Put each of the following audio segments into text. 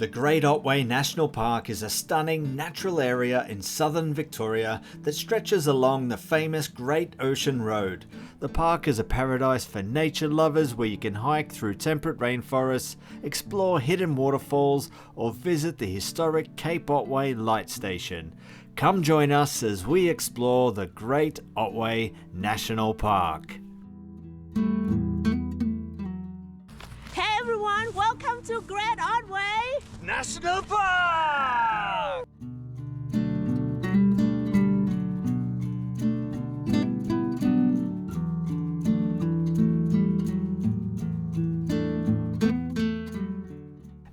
The Great Otway National Park is a stunning natural area in southern Victoria that stretches along the famous Great Ocean Road. The park is a paradise for nature lovers where you can hike through temperate rainforests, explore hidden waterfalls, or visit the historic Cape Otway Lightstation. Come join us as we explore the Great Otway National Park. Hey everyone, welcome to Great Otway National Park!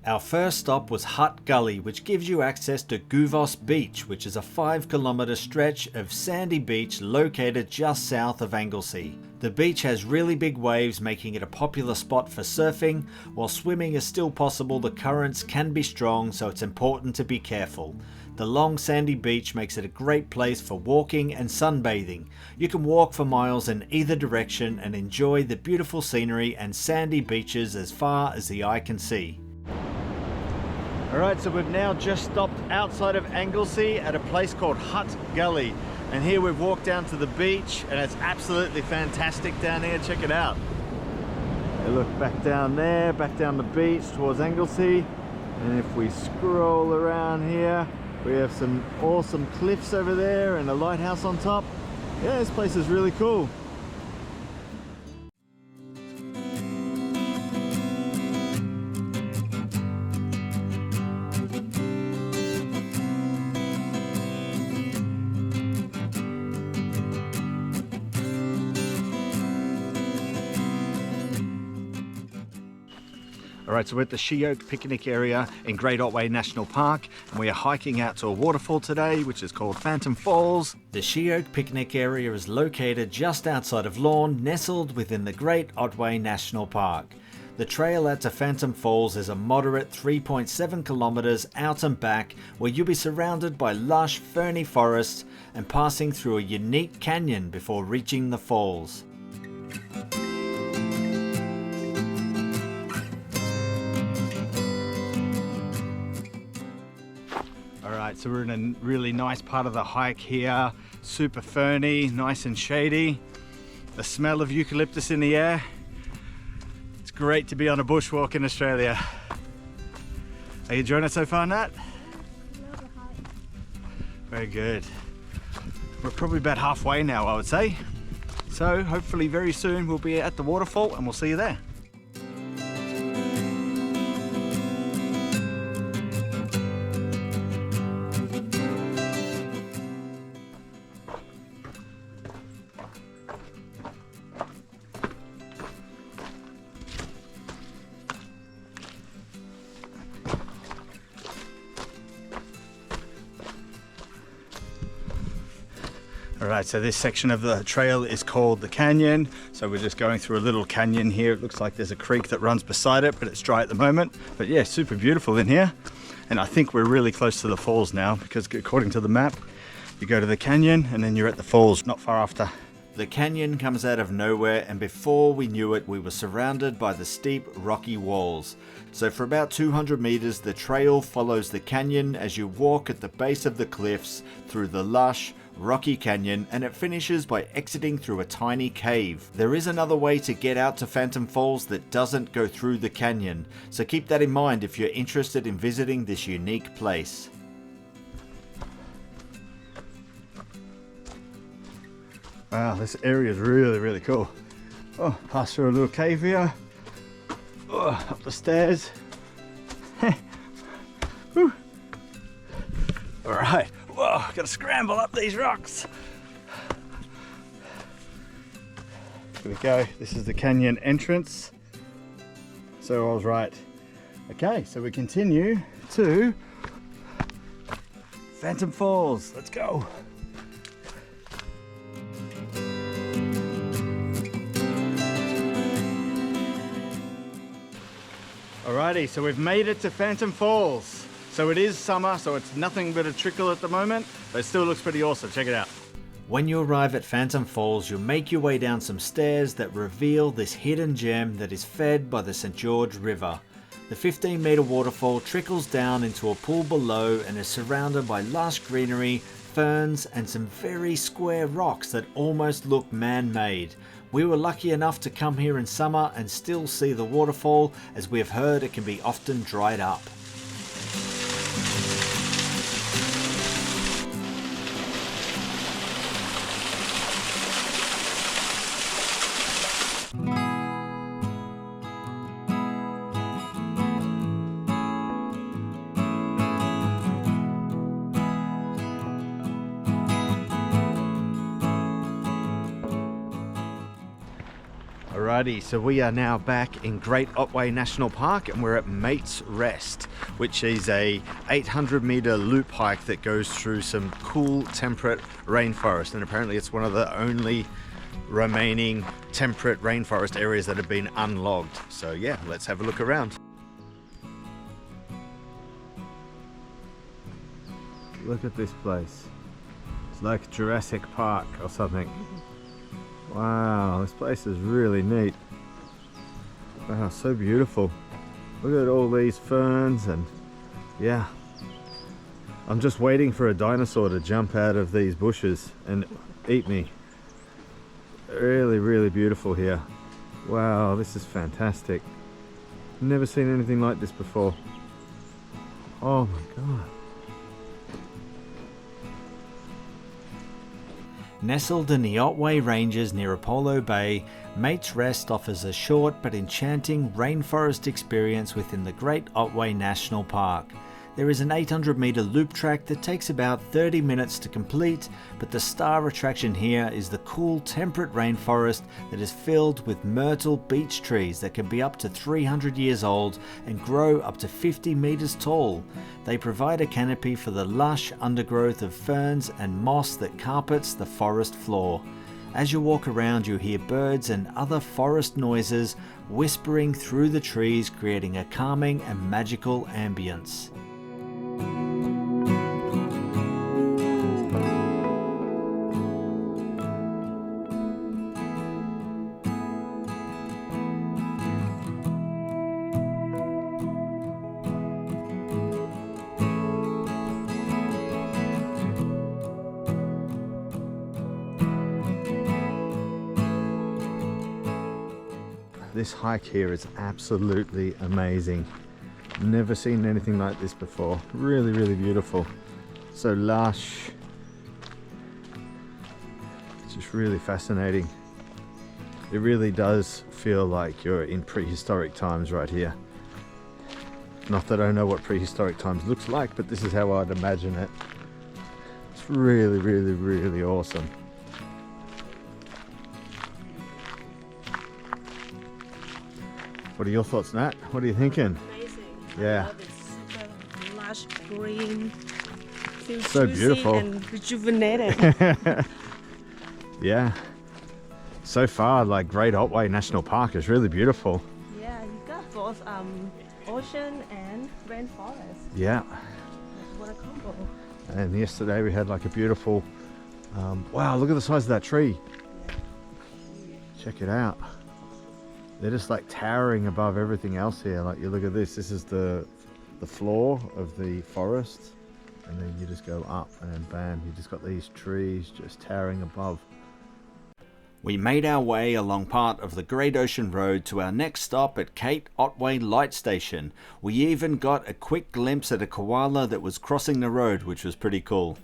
Our first stop was Hutt Gully, which gives you access to Guvvos Beach, which is a 5-kilometre stretch of sandy beach located just south of Anglesey. The beach has really big waves, making it a popular spot for surfing. While swimming is still possible, the currents can be strong, so it's important to be careful. The long sandy beach makes it a great place for walking and sunbathing. You can walk for miles in either direction and enjoy the beautiful scenery and sandy beaches as far as the eye can see. Alright, so we've now just stopped outside of Anglesey at a place called Hutt Gully. And here we've walked down to the beach and it's absolutely fantastic down here. Check it out. You look back down there, back down the beach towards Anglesey. And if we scroll around here, we have some awesome cliffs over there and a lighthouse on top. Yeah, this place is really cool. Alright, so we're at the She Oak picnic area in Great Otway National Park, and we are hiking out to a waterfall today, which is called Phantom Falls. The She Oak picnic area is located just outside of Lorne, nestled within the Great Otway National Park. The trail out to Phantom Falls is a moderate 3.7 kilometres out and back, where you'll be surrounded by lush, ferny forests and passing through a unique canyon before reaching the falls. Alright, so we're in a really nice part of the hike here, super ferny, nice and shady. The smell of eucalyptus in the air. It's great to be on a bushwalk in Australia. Are you enjoying it so far, Nat? Love the hike. Very good. We're probably about halfway now, I would say. So hopefully very soon we'll be at the waterfall and we'll see you there. Alright, so this section of the trail is called the canyon. So we're just going through a little canyon here. It looks like there's a creek that runs beside it, but it's dry at the moment. But yeah, super beautiful in here. And I think we're really close to the falls now, because according to the map, you go to the canyon and then you're at the falls not far after. The canyon comes out of nowhere, and before we knew it, we were surrounded by the steep rocky walls. So for about 200 meters, the trail follows the canyon as you walk at the base of the cliffs through the lush, rocky canyon, and it finishes by exiting through a tiny cave. There is another way to get out to Phantom Falls that doesn't go through the canyon, so keep that in mind if you're interested in visiting this unique place. Wow, this area is really cool. Oh, pass through a little cave here. Oh, up the stairs. Woo. All right, whoa, gotta scramble up these rocks. Here we go, this is the canyon entrance. So I was right. Okay, so we continue to Phantom Falls, let's go. Alrighty, so we've made it to Phantom Falls. So it is summer, so it's nothing but a trickle at the moment, but it still looks pretty awesome. Check it out. When you arrive at Phantom Falls, you'll make your way down some stairs that reveal this hidden gem that is fed by the St. George River. The 15-metre waterfall trickles down into a pool below and is surrounded by lush greenery, ferns and some very square rocks that almost look man-made. We were lucky enough to come here in summer and still see the waterfall, as we have heard it can be often dried up. Alrighty, so we are now back in Great Otway National Park and we're at Maits Rest, which is a 800-metre loop hike that goes through some cool temperate rainforest, and apparently it's one of the only remaining temperate rainforest areas that have been unlogged. So yeah, let's have a look around. Look at this place. It's like Jurassic Park or something. Wow, this place is really neat. Wow, so beautiful. Look at all these ferns, and yeah, I'm just waiting for a dinosaur to jump out of these bushes and eat me. Really, really beautiful here. Wow, this is fantastic. Never seen anything like this before. Oh my God. Nestled in the Otway Ranges near Apollo Bay, Maits Rest offers a short but enchanting rainforest experience within the Great Otway National Park. There is an 800-metre loop track that takes about 30 minutes to complete, but the star attraction here is the cool temperate rainforest that is filled with myrtle beech trees that can be up to 300 years old and grow up to 50 metres tall. They provide a canopy for the lush undergrowth of ferns and moss that carpets the forest floor. As you walk around, you hear birds and other forest noises whispering through the trees, creating a calming and magical ambience. This hike here is absolutely amazing. Never seen anything like this before. Really, really beautiful. So lush. It's just really fascinating. It really does feel like you're in prehistoric times right here. Not that I know what prehistoric times looks like, but this is how I'd imagine it. It's really, really, really awesome. What are your thoughts, Nat? What are you thinking? Amazing. Yeah. I love it. Super lush green. Feels So juicy beautiful. and rejuvenated. Yeah. So far, like Great Otway National Park is really beautiful. Yeah, you got both ocean and rainforest. Yeah. What a combo. And yesterday we had like a beautiful, wow, look at the size of that tree. Check it out. They're just like towering above everything else here. Like you look at this, this is the floor of the forest, and then you just go up and then bam, you just got these trees just towering above. We made our way along part of the Great Ocean Road to our next stop at Cape Otway Lightstation. We even got a quick glimpse at a koala that was crossing the road, which was pretty cool.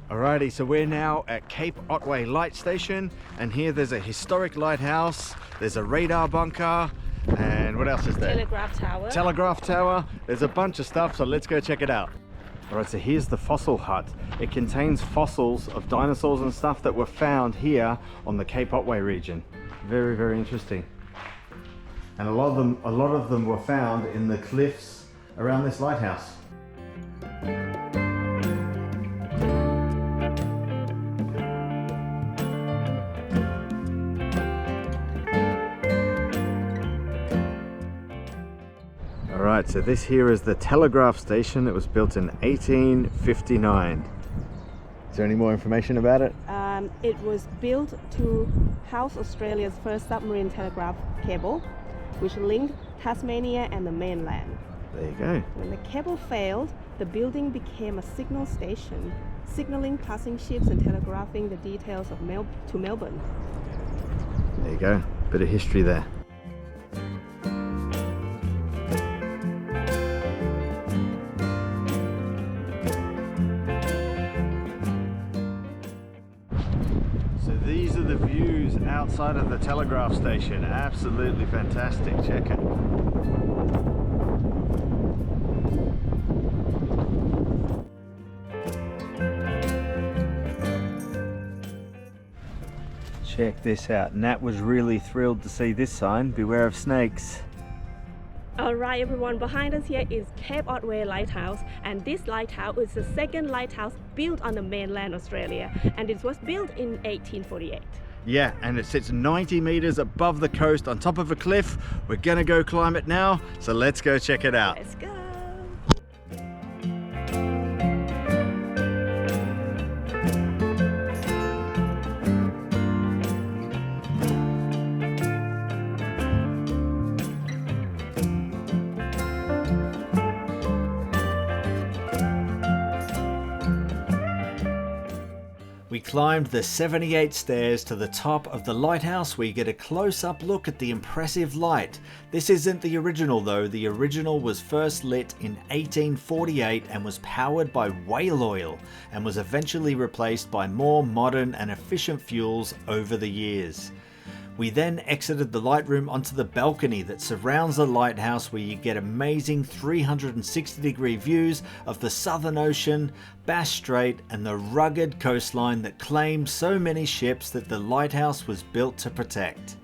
Alrighty, so we're now at Cape Otway Lightstation, and here there's a historic lighthouse, there's a radar bunker, and what else is there? Telegraph tower. Telegraph tower. There's a bunch of stuff, so let's go check it out. Alright, so here's the fossil hut. It contains fossils of dinosaurs and stuff that were found here on the Cape Otway region. Very, very interesting. And a lot of them were found in the cliffs around this lighthouse. Alright, so this here is the telegraph station. It was built in 1859. Is there any more information about it? It was built to house Australia's first submarine telegraph cable, which linked Tasmania and the mainland. There you go. When the cable failed, the building became a signal station, signaling passing ships and telegraphing the details of to Melbourne. There you go. Bit of history there. These are the views outside of the telegraph station. Absolutely fantastic. Check it. Check this out. Nat was really thrilled to see this sign, beware of snakes. Alright everyone, behind us here is Cape Otway Lighthouse, and this lighthouse is the second lighthouse built on the mainland Australia, and it was built in 1848. Yeah, and it sits 90 meters above the coast on top of a cliff. We're gonna go climb it now, so let's go check it out. Let's go! We climbed the 78 stairs to the top of the lighthouse where you get a close-up look at the impressive light. This isn't the original though. The original was first lit in 1848 and was powered by whale oil and was eventually replaced by more modern and efficient fuels over the years. We then exited the light room onto the balcony that surrounds the lighthouse, where you get amazing 360-degree views of the Southern Ocean, Bass Strait and the rugged coastline that claims so many ships that the lighthouse was built to protect.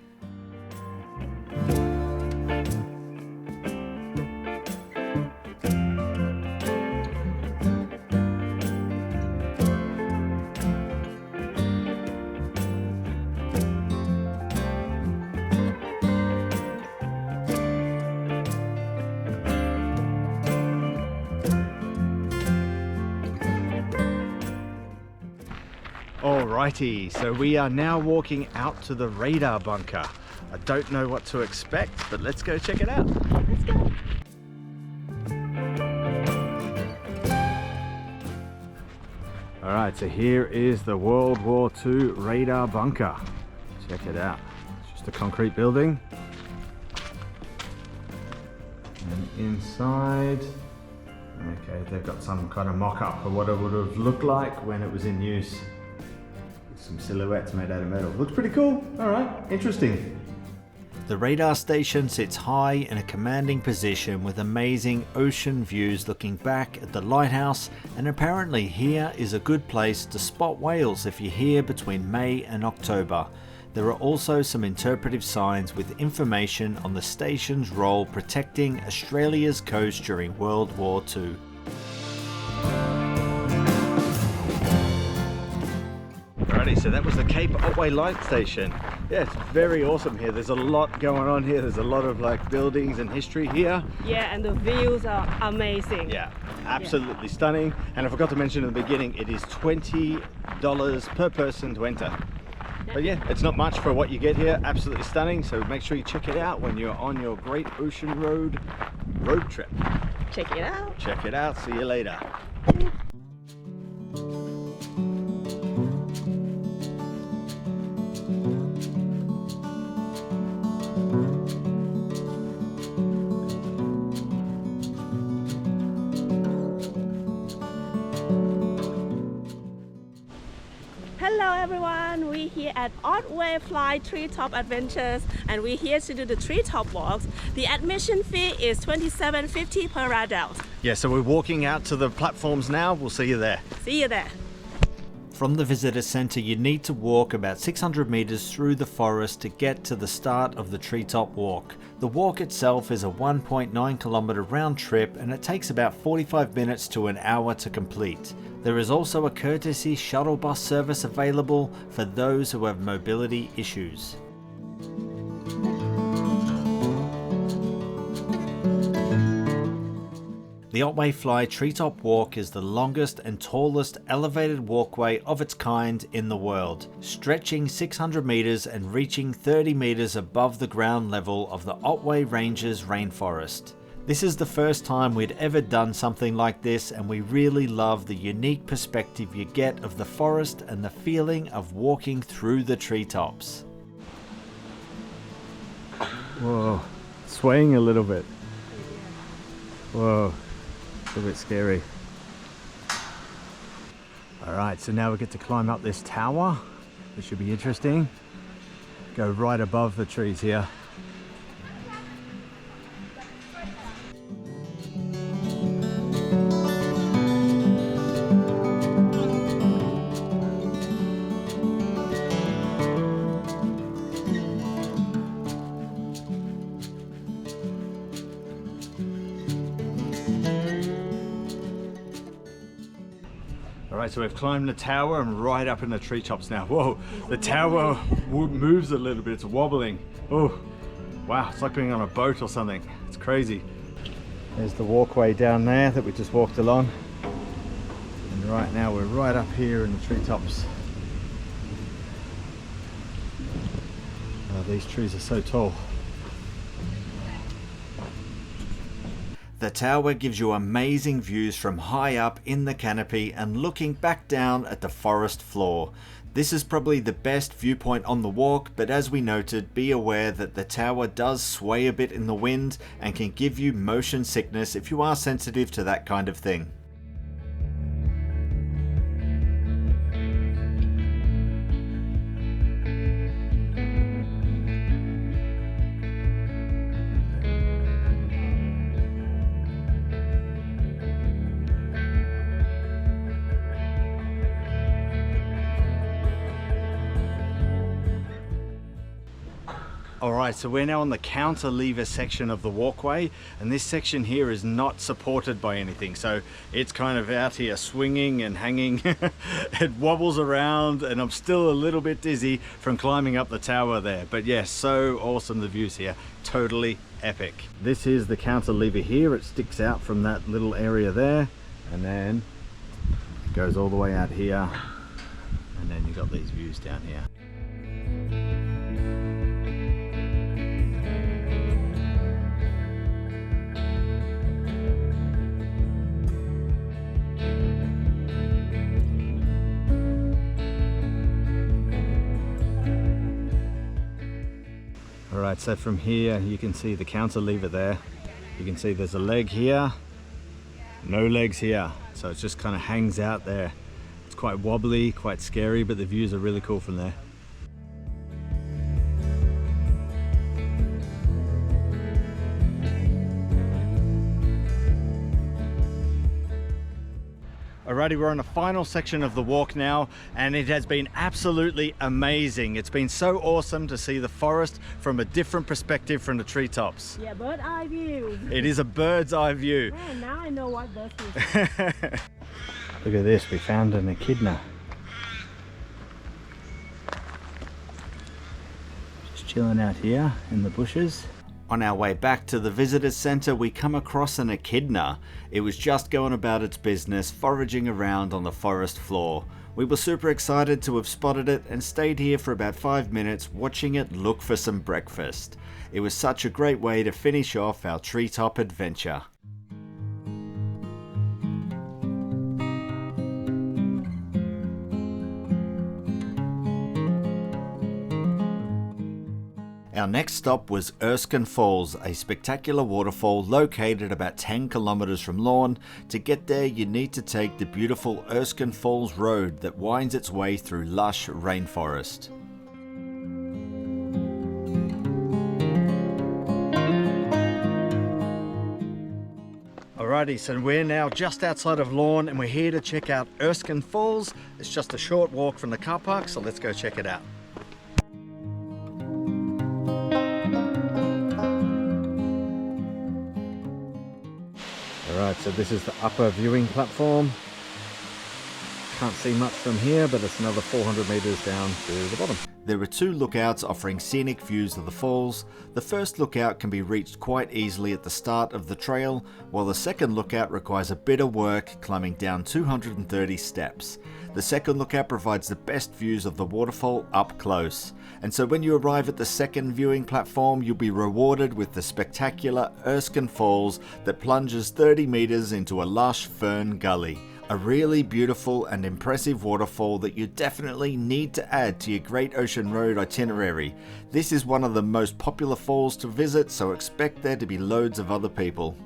Alrighty, so we are now walking out to the radar bunker. I don't know what to expect, but let's go check it out. Let's go! Alright, so here is the World War II radar bunker. Check it out. It's just a concrete building. And inside, okay, they've got some kind of mock-up of what it would have looked like when it was in use. Some silhouettes made out of metal. Looks pretty cool. Alright, interesting. The radar station sits high in a commanding position with amazing ocean views looking back at the lighthouse, and apparently here is a good place to spot whales if you're here between May and October. There are also some interpretive signs with information on the station's role protecting Australia's coast during World War II. Alrighty, so that was the Cape Otway Lightstation. Yeah, it's very awesome here. There's a lot going on here. There's a lot of like buildings and history here. Yeah, and the views are amazing. Yeah, absolutely stunning. And I forgot to mention in the beginning, it is $20 per person to enter. But yeah, it's not much for what you get here. Absolutely stunning. So make sure you check it out when you're on your Great Ocean Road trip. Check it out. Check it out. See you later. Hello everyone, we're here at Otway Treetop Adventures, and we're here to do the treetop walks. The admission fee is $27.50 per adult. Yeah, so we're walking out to the platforms now. We'll see you there. See you there. From the visitor centre, you need to walk about 600 metres through the forest to get to the start of the treetop walk. The walk itself is a 1.9 kilometre round trip, and it takes about 45 minutes to an hour to complete. There is also a courtesy shuttle bus service available for those who have mobility issues. The Otway Fly Treetop Walk is the longest and tallest elevated walkway of its kind in the world, stretching 600 meters and reaching 30 meters above the ground level of the Otway Ranges rainforest. This is the first time we'd ever done something like this, and we really love the unique perspective you get of the forest and the feeling of walking through the treetops. Whoa, swaying a little bit. Whoa, a little bit scary. Alright, so now we get to climb up this tower, which should be interesting. Go right above the trees here. Alright, so we've climbed the tower and right up in the treetops now. Whoa, the tower moves a little bit, it's wobbling. Oh, wow, it's like being on a boat or something. It's crazy. There's the walkway down there that we just walked along. And right now we're right up here in the treetops. Oh, these trees are so tall. The tower gives you amazing views from high up in the canopy and looking back down at the forest floor. This is probably the best viewpoint on the walk, but as we noted, be aware that the tower does sway a bit in the wind and can give you motion sickness if you are sensitive to that kind of thing. Alright, so we're now on the counterlever section of the walkway, and this section here is not supported by anything, so it's kind of out here swinging and hanging. It wobbles around and I'm still a little bit dizzy from climbing up the tower there, but yes, so awesome, the views here, totally epic. This is the counterlever here, it sticks out from that little area there and then goes all the way out here, and then you've got these views down here. Alright, so from here you can see the counterlever there. You can see there's a leg here, no legs here, so it just kind of hangs out there. It's quite wobbly, quite scary, but the views are really cool from there. Alrighty, we're on the final section of the walk now, and it has been absolutely amazing. It's been so awesome to see the forest from a different perspective from the treetops. Yeah, bird's eye view. It is a bird's eye view. Yeah, now I know what this is. Look at this, we found an echidna. Just chilling out here in the bushes. On our way back to the visitors centre, we come across an echidna. It was just going about its business, foraging around on the forest floor. We were super excited to have spotted it and stayed here for about 5 minutes watching it look for some breakfast. It was such a great way to finish off our treetop adventure. Our next stop was Erskine Falls, a spectacular waterfall located about 10 kilometers from Lorne. To get there, you need to take the beautiful Erskine Falls road that winds its way through lush rainforest. Alrighty, so we're now just outside of Lorne and we're here to check out Erskine Falls. It's just a short walk from the car park, so let's go check it out. Alright, so this is the upper viewing platform. can't see much from here, but it's another 400 meters down to the bottom. There are two lookouts offering scenic views of the falls. The first lookout can be reached quite easily at the start of the trail, while the second lookout requires a bit of work climbing down 230 steps. The second lookout provides the best views of the waterfall up close, and so when you arrive at the second viewing platform, you'll be rewarded with the spectacular Erskine Falls that plunges 30 meters into a lush fern gully. A really beautiful and impressive waterfall that you definitely need to add to your Great Ocean Road itinerary. This is one of the most popular falls to visit, so expect there to be loads of other people.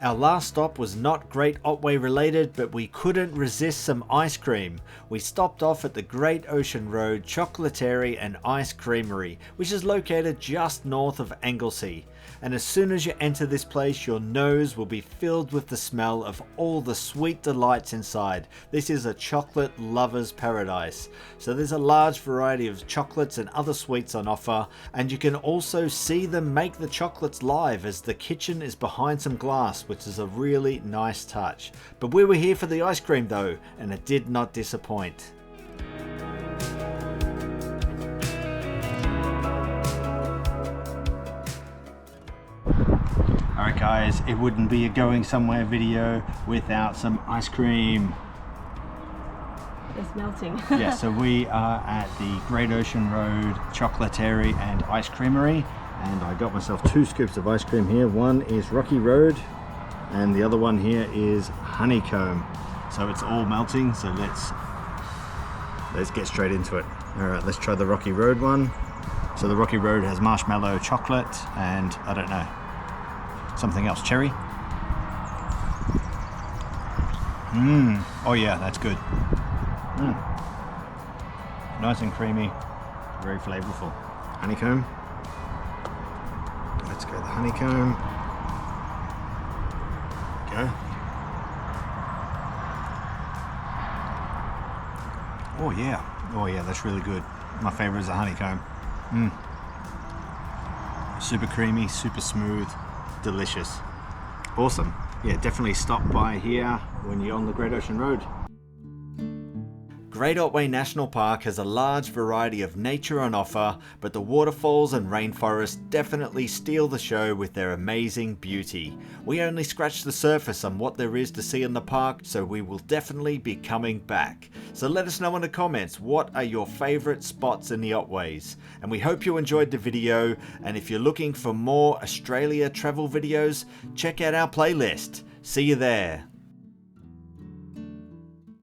Our last stop was not Great Otway related, but we couldn't resist some ice cream. We stopped off at the Great Ocean Road Chocolaterie and Ice Creamery, which is located just north of Anglesey. And as soon as you enter this place, your nose will be filled with the smell of all the sweet delights inside. This is a chocolate lover's paradise. So there's a large variety of chocolates and other sweets on offer, and you can also see them make the chocolates live as the kitchen is behind some glass, which is a really nice touch. But we were here for the ice cream though, and it did not disappoint. Alright guys, it wouldn't be a going somewhere video without some ice cream. It's melting. Yeah, so we are at the Great Ocean Road Chocolaterie and Ice Creamery, and I got myself 2 scoops of ice cream here. One is Rocky Road and the other one here is Honeycomb. So it's all melting, so let's get straight into it. Alright, let's try the Rocky Road one. So the Rocky Road has marshmallow chocolate and I don't know, something else, cherry. Oh yeah, that's good. Nice and creamy, very flavorful. Honeycomb. Let's go the honeycomb. Go. Oh yeah, that's really good. My favorite is the honeycomb. Super creamy, super smooth, delicious. Awesome. Yeah, definitely stop by here when you're on the Great Ocean Road. Great Otway National Park has a large variety of nature on offer, but the waterfalls and rainforests definitely steal the show with their amazing beauty. We only scratched the surface on what there is to see in the park, so we will definitely be coming back. So let us know in the comments, what are your favourite spots in the Otways? And we hope you enjoyed the video, and if you're looking for more Australia travel videos, check out our playlist. See you there.